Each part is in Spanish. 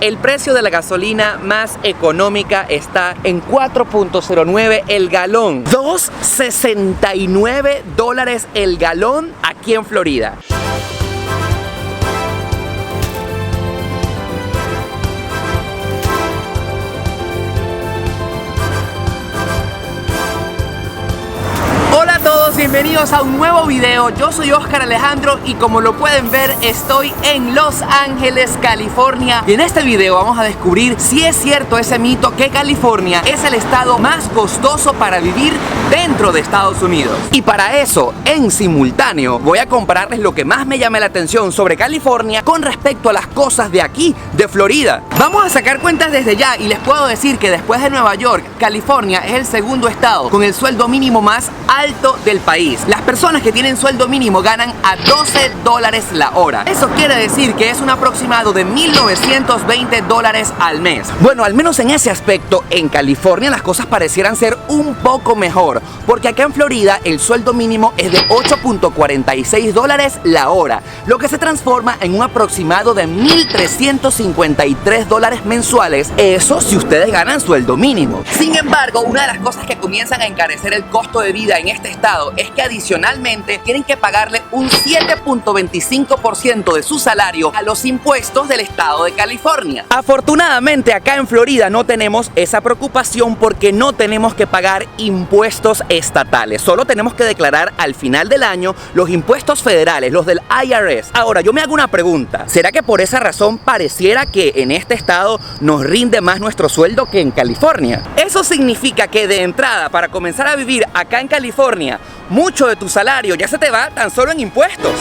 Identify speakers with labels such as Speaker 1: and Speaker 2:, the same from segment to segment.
Speaker 1: El precio de la gasolina más económica está en 4.09 el galón. $2.69 el galón aquí en Florida. Hola a todos, bienvenidos a un nuevo video. Yo soy Oscar Alejandro y como lo pueden ver estoy en Los Ángeles, California. Y en este video vamos a descubrir si es cierto ese mito que California es el estado más costoso para vivir dentro de Estados Unidos. Y para eso, en simultáneo, voy a compararles lo que más me llama la atención sobre California con respecto a las cosas de aquí, de Florida. Vamos a sacar cuentas desde ya y les puedo decir que después de Nueva York, California es el segundo estado con el sueldo mínimo más alto del país. Las personas que tienen sueldo mínimo ganan a $12 la hora. Eso quiere decir que es un aproximado de $1,920 al mes. Bueno, al menos en ese aspecto, en California las cosas parecieran ser un poco mejor, porque acá en Florida el sueldo mínimo es de $8.46 la hora, lo que se transforma en un aproximado de $1,353 mensuales. Eso si ustedes ganan sueldo mínimo. Sin embargo, una de las cosas que comienzan a encarecer el costo de vida en este estado es que adicionalmente tienen que pagarle un 7.25% de su salario a los impuestos del estado de California. Afortunadamente acá en Florida no tenemos esa preocupación porque no tenemos que pagar impuestos estatales, solo tenemos que declarar al final del año los impuestos federales, los del IRS. Ahora yo me hago una pregunta, ¿será que por esa razón pareciera que en este estado nos rinde más nuestro sueldo que en California? Eso significa que de entrada, para comenzar a vivir acá en California, mucho de tu salario ya se te va tan solo en impuestos.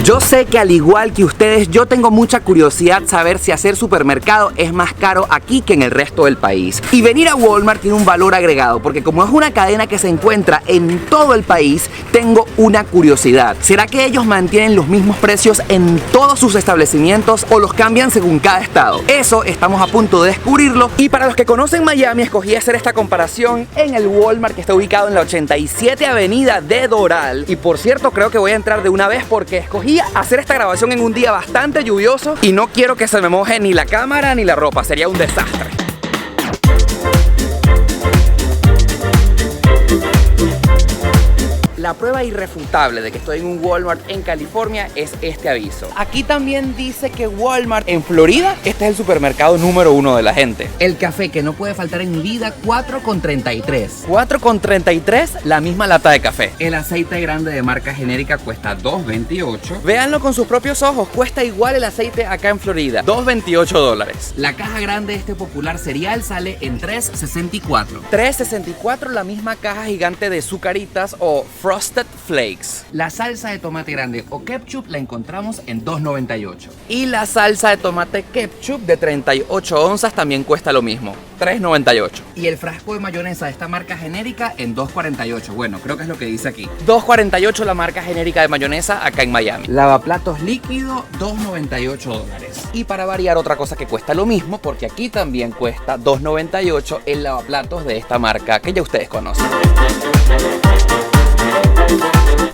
Speaker 1: Yo sé que al igual que ustedes, yo tengo mucha curiosidad saber si hacer supermercado es más caro aquí que en el resto del país. Y venir a Walmart tiene un valor agregado, porque como es una cadena que se encuentra en todo el país, tengo una curiosidad. ¿Será que ellos mantienen los mismos precios en todos sus establecimientos o los cambian según cada estado? Eso estamos a punto de descubrirlo. Y para los que conocen Miami, escogí hacer esta comparación en el Walmart que está ubicado en la 87 Avenida de Doral. Y por cierto, creo que voy a entrar de una vez porque escogí hacer esta grabación en un día bastante lluvioso y no quiero que se me moje ni la cámara ni la ropa, sería un desastre. La prueba irrefutable de que estoy en un Walmart en California es este aviso. Aquí también dice que Walmart en Florida, este es el supermercado número 1 de la gente. El café que no puede faltar en mi vida, $4.33. $4.33 la misma lata de café. El aceite grande de marca genérica cuesta $2.28. Véanlo con sus propios ojos, cuesta igual el aceite acá en Florida, $2.28. La caja grande de este popular cereal sale en $3.64. $3.64 la misma caja gigante de Zucaritas o Frosted Flakes. La salsa de tomate grande o ketchup la encontramos en $2.98. Y la salsa de tomate ketchup de 38 onzas también cuesta lo mismo, $3.98. Y el frasco de mayonesa de esta marca genérica en $2.48. Bueno, creo que es lo que dice aquí. $2.48 la marca genérica de mayonesa acá en Miami. Lavaplatos líquido, $2.98. Y para variar, otra cosa que cuesta lo mismo, porque aquí también cuesta $2.98 el lavaplatos de esta marca que ya ustedes conocen.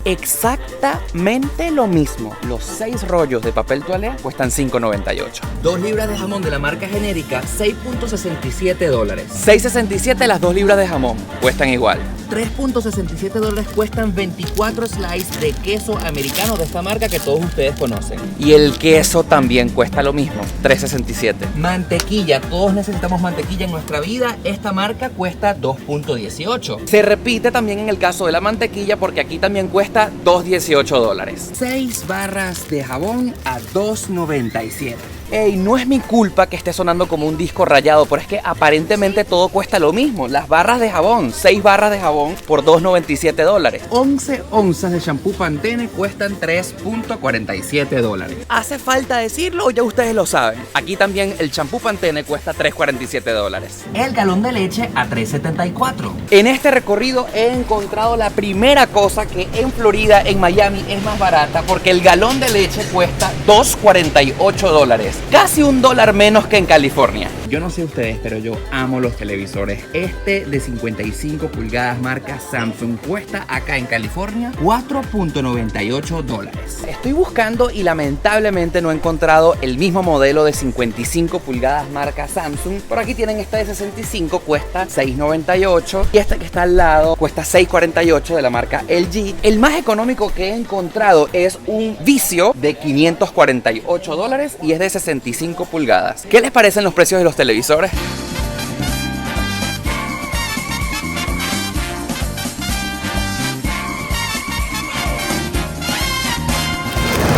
Speaker 1: Exactamente lo mismo. Los 6 rollos de papel toalé cuestan $5.98. 2 libras de jamón de la marca genérica, $6.67. $6.67 las 2 libras de jamón cuestan igual. $3.67 cuestan 24 slices de queso americano de esta marca que todos ustedes conocen. Y el queso también cuesta lo mismo, $3.67. Mantequilla, todos necesitamos mantequilla en nuestra vida. Esta marca cuesta $2.18. Se repite también en el caso de la mantequilla porque aquí también cuesta $2.18. 6 barras de jabón a $2.97. Ey, no es mi culpa que esté sonando como un disco rayado, pero es que aparentemente todo cuesta lo mismo. Las barras de jabón, 6 barras de jabón por $2.97. 11 onzas de shampoo Pantene cuestan $3.47. ¿Hace falta decirlo o ya ustedes lo saben? Aquí también el shampoo Pantene cuesta $3.47. El galón de leche a $3.74. En este recorrido he encontrado la primera cosa que en Florida, en Miami, es más barata, porque el galón de leche cuesta $2.48. Casi $1 menos que en California. Yo no sé ustedes, pero yo amo los televisores. Este de 55 pulgadas marca Samsung cuesta acá en California $4.98. Estoy buscando y lamentablemente no he encontrado el mismo modelo de 55 pulgadas marca Samsung. Por aquí tienen esta de 65, cuesta $6.98, y esta que está al lado cuesta $6.48 de la marca LG. El más económico que he encontrado es un Vizio de $548 y es de 65 pulgadas. ¿Qué les parecen los precios de los televisores?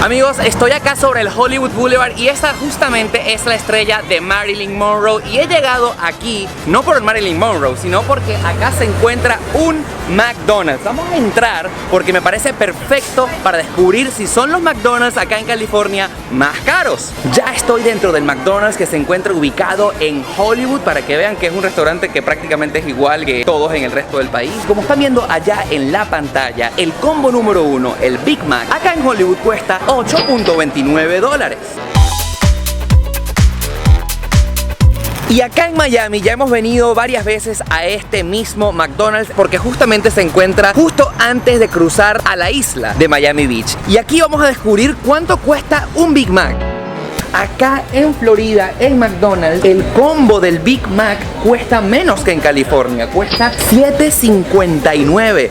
Speaker 1: Amigos, estoy acá sobre el Hollywood Boulevard y esta justamente es la estrella de Marilyn Monroe, y he llegado aquí no por Marilyn Monroe, sino porque acá se encuentra un McDonald's. Vamos a entrar porque me parece perfecto para descubrir si son los McDonald's acá en California más caros. Ya estoy dentro del McDonald's, que se encuentra ubicado en Hollywood, para que vean que es un restaurante que prácticamente es igual que todos en el resto del país. Como están viendo allá en la pantalla, el combo número 1, el Big Mac, acá en Hollywood cuesta $8.29. Y acá en Miami ya hemos venido varias veces a este mismo McDonald's porque justamente se encuentra justo antes de cruzar a la isla de Miami Beach. Y aquí vamos a descubrir cuánto cuesta un Big Mac. Acá en Florida, en McDonald's, el combo del Big Mac cuesta menos que en California, cuesta $7.59.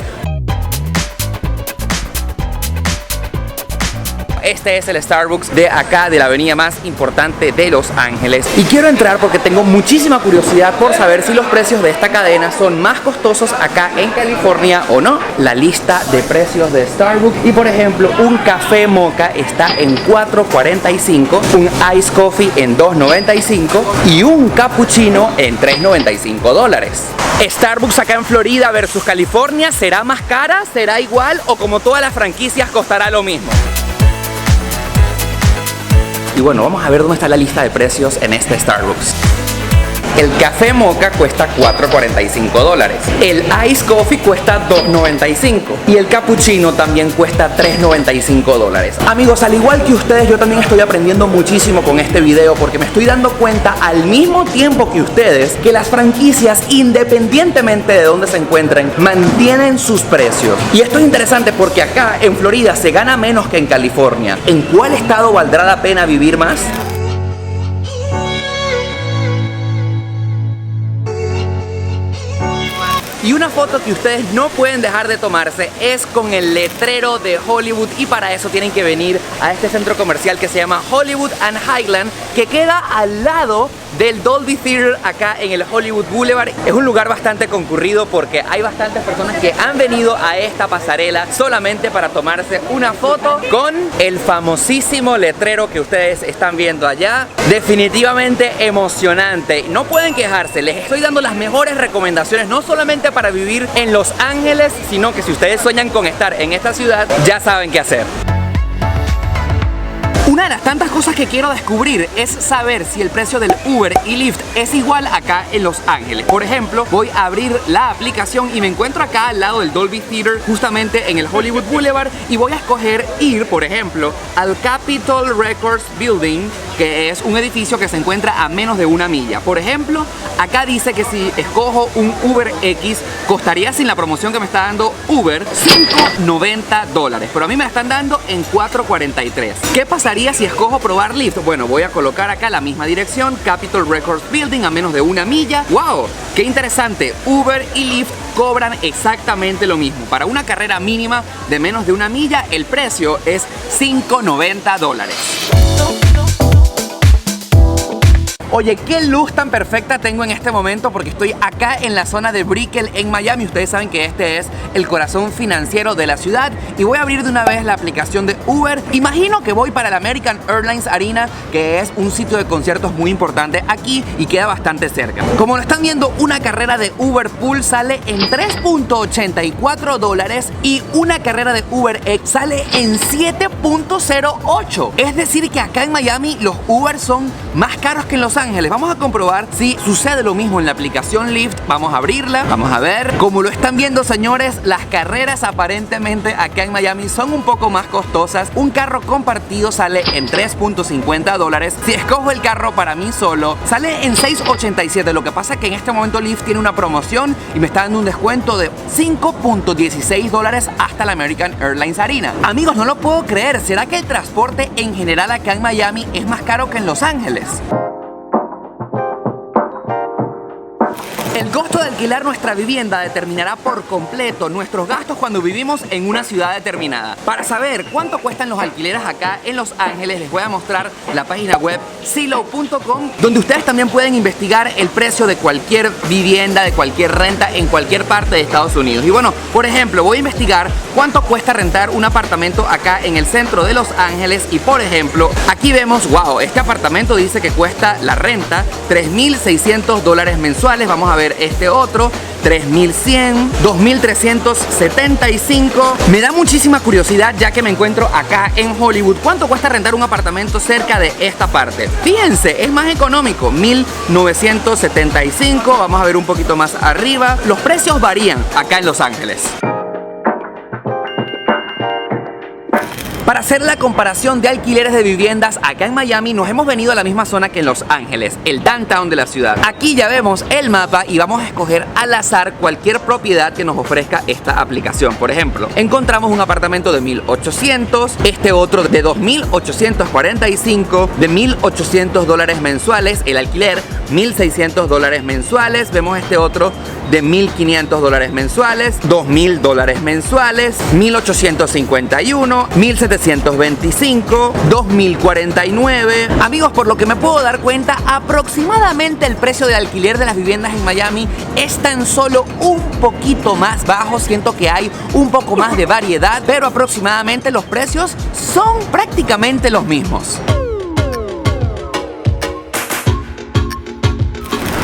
Speaker 1: Este es el Starbucks de acá, de la avenida más importante de Los Ángeles. Y quiero entrar porque tengo muchísima curiosidad por saber si los precios de esta cadena son más costosos acá en California o no. La lista de precios de Starbucks. Y por ejemplo, un café mocha está en $4.45, un Ice Coffee en $2.95 y un cappuccino en $3.95. Starbucks acá en Florida versus California, ¿será más cara? ¿Será igual? ¿O como todas las franquicias costará lo mismo? Y bueno, vamos a ver dónde está la lista de precios en este Starbucks. El café mocha cuesta $4.45. El Ice Coffee cuesta $2.95. Y el cappuccino también cuesta $3.95. Amigos, al igual que ustedes, yo también estoy aprendiendo muchísimo con este video, porque me estoy dando cuenta al mismo tiempo que ustedes que las franquicias, independientemente de dónde se encuentren, mantienen sus precios. Y esto es interesante porque acá en Florida se gana menos que en California. ¿En cuál estado valdrá la pena vivir más? Y una foto que ustedes no pueden dejar de tomarse es con el letrero de Hollywood, y para eso tienen que venir a este centro comercial que se llama Hollywood and Highland, que queda al lado del Dolby Theater acá en el Hollywood Boulevard. Es un lugar bastante concurrido porque hay bastantes personas que han venido a esta pasarela solamente para tomarse una foto con el famosísimo letrero que ustedes están viendo allá. Definitivamente emocionante, no pueden quejarse. Les estoy dando las mejores recomendaciones, no solamente para vivir en Los Ángeles, sino que si ustedes sueñan con estar en esta ciudad, ya saben qué hacer. Una de las tantas cosas que quiero descubrir es saber si el precio del Uber y Lyft es igual acá en Los Ángeles. Por ejemplo, voy a abrir la aplicación y me encuentro acá al lado del Dolby Theater, justamente en el Hollywood Boulevard, y voy a escoger ir, por ejemplo, al Capitol Records Building, que es un edificio que se encuentra a menos de una milla. Por ejemplo, acá dice que si escojo un Uber X, costaría, sin la promoción que me está dando Uber, $5.90, pero a mí me la están dando en $4.43. ¿Qué pasaría si escojo probar Lyft? Bueno, voy a colocar acá la misma dirección, Capitol Records Building, a menos de una milla. ¡Wow! ¡Qué interesante! Uber y Lyft cobran exactamente lo mismo. Para una carrera mínima de menos de una milla, el precio es $5.90. Oye, qué luz tan perfecta tengo en este momento, porque estoy acá en la zona de Brickell en Miami. Ustedes saben que este es el corazón financiero de la ciudad, y voy a abrir de una vez la aplicación de Uber. Imagino que voy para el American Airlines Arena, que es un sitio de conciertos muy importante aquí y queda bastante cerca. Como lo están viendo, una carrera de Uber Pool sale en $3.84 y una carrera de Uber X sale en $7.08. Es decir que acá en Miami los Uber son más caros que en Los Ángeles. Vamos a comprobar si sucede lo mismo en la aplicación Lyft. Vamos a abrirla, vamos a ver. Como lo están viendo, señores, las carreras aparentemente acá en Miami son un poco más costosas. Un carro compartido sale en $3.50. Si escojo el carro para mí solo, sale en $6.87. Lo que pasa es que en este momento Lyft tiene una promoción y me está dando un descuento de $5.16 hasta la American Airlines Arena. Amigos, no lo puedo creer. ¿Será que el transporte en general acá en Miami es más caro que en Los Ángeles? El costo de alquilar nuestra vivienda determinará por completo nuestros gastos cuando vivimos en una ciudad determinada. Para saber cuánto cuestan los alquileres acá en Los Ángeles, les voy a mostrar la página web Zillow.com, donde ustedes también pueden investigar el precio de cualquier vivienda, de cualquier renta en cualquier parte de Estados Unidos. Y bueno, por ejemplo, voy a investigar cuánto cuesta rentar un apartamento acá en el centro de Los Ángeles. Y por ejemplo, aquí vemos, wow, este apartamento dice que cuesta la renta $3.600 mensuales. Vamos a ver este otro, $3.100, $2.375. Me da muchísima curiosidad, ya que me encuentro acá en Hollywood, ¿cuánto cuesta rentar un apartamento cerca de esta parte? Fíjense, es más económico, $1.975. Vamos a ver un poquito más arriba. Los precios varían acá en Los Ángeles. Para hacer la comparación de alquileres de viviendas acá en Miami, nos hemos venido a la misma zona que en Los Ángeles, el downtown de la ciudad. Aquí ya vemos el mapa y vamos a escoger al azar cualquier propiedad que nos ofrezca esta aplicación. Por ejemplo, encontramos un apartamento de $1.800, este otro de $2.845, de $1.800 mensuales, el alquiler $1.600 mensuales. Vemos este otro de $1.500 mensuales, $2.000 mensuales, $1.851, $1.725, $2.049. Amigos, por lo que me puedo dar cuenta, aproximadamente el precio de alquiler de las viviendas en Miami es tan solo un poquito más bajo. Siento que hay un poco más de variedad, pero aproximadamente los precios son prácticamente los mismos.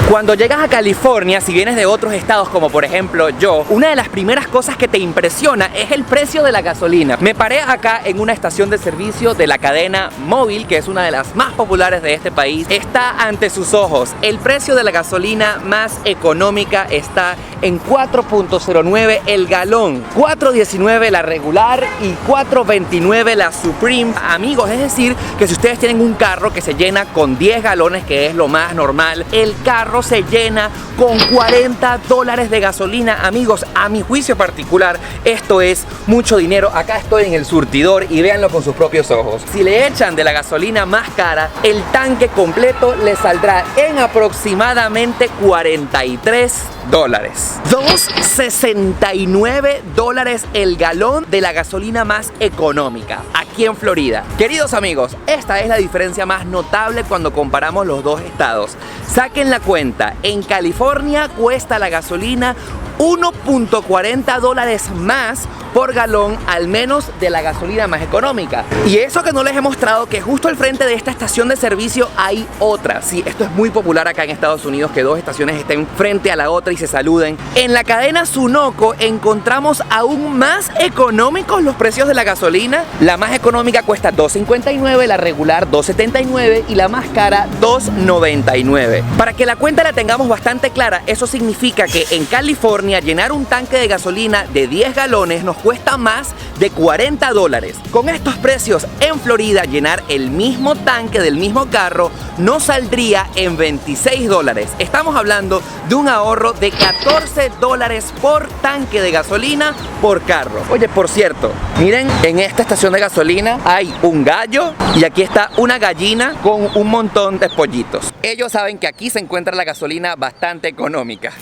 Speaker 1: Cuando llegas a California, si vienes de otros estados como por ejemplo yo, una de las primeras cosas que te impresiona es el precio de la gasolina. Me paré acá en una estación de servicio de la cadena Móvil, que es una de las más populares de este país. Está ante sus ojos. El precio de la gasolina más económica está en $4.09 el galón, $4.19 la regular y $4.29 la Supreme. Amigos, es decir, que si ustedes tienen un carro que se llena con 10 galones, que es lo más normal, el carro se llena con $40 de gasolina. Amigos, a mi juicio particular, esto es mucho dinero. Acá estoy en el surtidor y véanlo con sus propios ojos. Si le echan de la gasolina más cara, el tanque completo le saldrá en aproximadamente $43. $2.69 el galón de la gasolina más económica aquí en Florida. Queridos amigos, esta es la diferencia más notable cuando comparamos los dos estados. Saquen la cuenta, en California cuesta la gasolina $1.40 más por galón, al menos de la gasolina más económica. Y eso que no les he mostrado, que justo al frente de esta estación de servicio hay otra. Sí, esto es muy popular acá en Estados Unidos, que dos estaciones estén frente a la otra y se saluden. En la cadena Sunoco encontramos aún más económicos los precios de la gasolina. La más económica cuesta $2.59, la regular $2.79 y la más cara $2.99. Para que la cuenta la tengamos bastante clara, eso significa que en California llenar un tanque de gasolina de 10 galones nos cuesta más de $40. Con estos precios en Florida, llenar el mismo tanque del mismo carro nos saldría en $26. Estamos hablando de un ahorro de $14 por tanque de gasolina por carro. Oye, por cierto, miren, en esta estación de gasolina hay un gallo y aquí está una gallina con un montón de pollitos. Ellos saben que aquí se encuentra la gasolina bastante económica.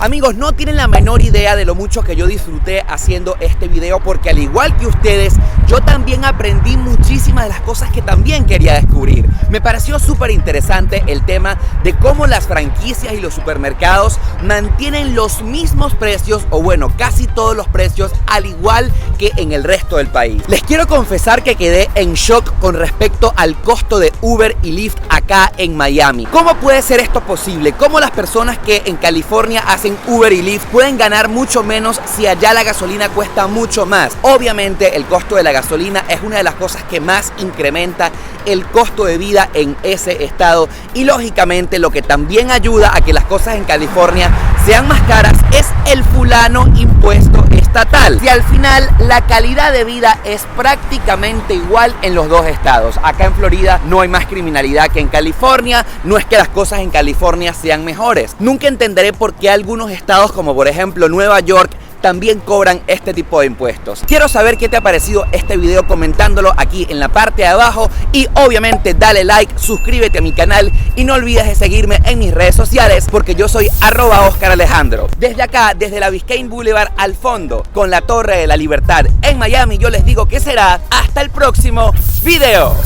Speaker 1: Amigos, no tienen la menor idea de lo mucho que yo disfruté haciendo este video, porque al igual que ustedes, yo también aprendí muchísimas de las cosas que también quería descubrir. Me pareció súper interesante el tema de cómo las franquicias y los supermercados mantienen los mismos precios, o bueno, casi todos los precios, al igual que en el resto del país. Les quiero confesar que quedé en shock con respecto al costo de Uber y Lyft acá en Miami. ¿Cómo puede ser esto posible? ¿Cómo las personas que en California hacen en Uber y Lyft pueden ganar mucho menos si allá la gasolina cuesta mucho más. Obviamente el costo de la gasolina es una de las cosas que más incrementa el costo de vida en ese estado, y lógicamente lo que también ayuda a que las cosas en California sean más caras es el fulano impuesto estatal. Si al final la calidad de vida es prácticamente igual en los dos estados. Acá en Florida no hay más criminalidad que en California, no es que las cosas en California sean mejores. Nunca entenderé por qué algunos estados, como por ejemplo Nueva York, también cobran este tipo de impuestos. Quiero saber qué te ha parecido este video comentándolo aquí en la parte de abajo, y obviamente dale like, suscríbete a mi canal y no olvides de seguirme en mis redes sociales, porque yo soy @OscarAlejandro. Desde acá, desde la Biscayne Boulevard al fondo, con la Torre de la Libertad en Miami, yo les digo que será hasta el próximo video.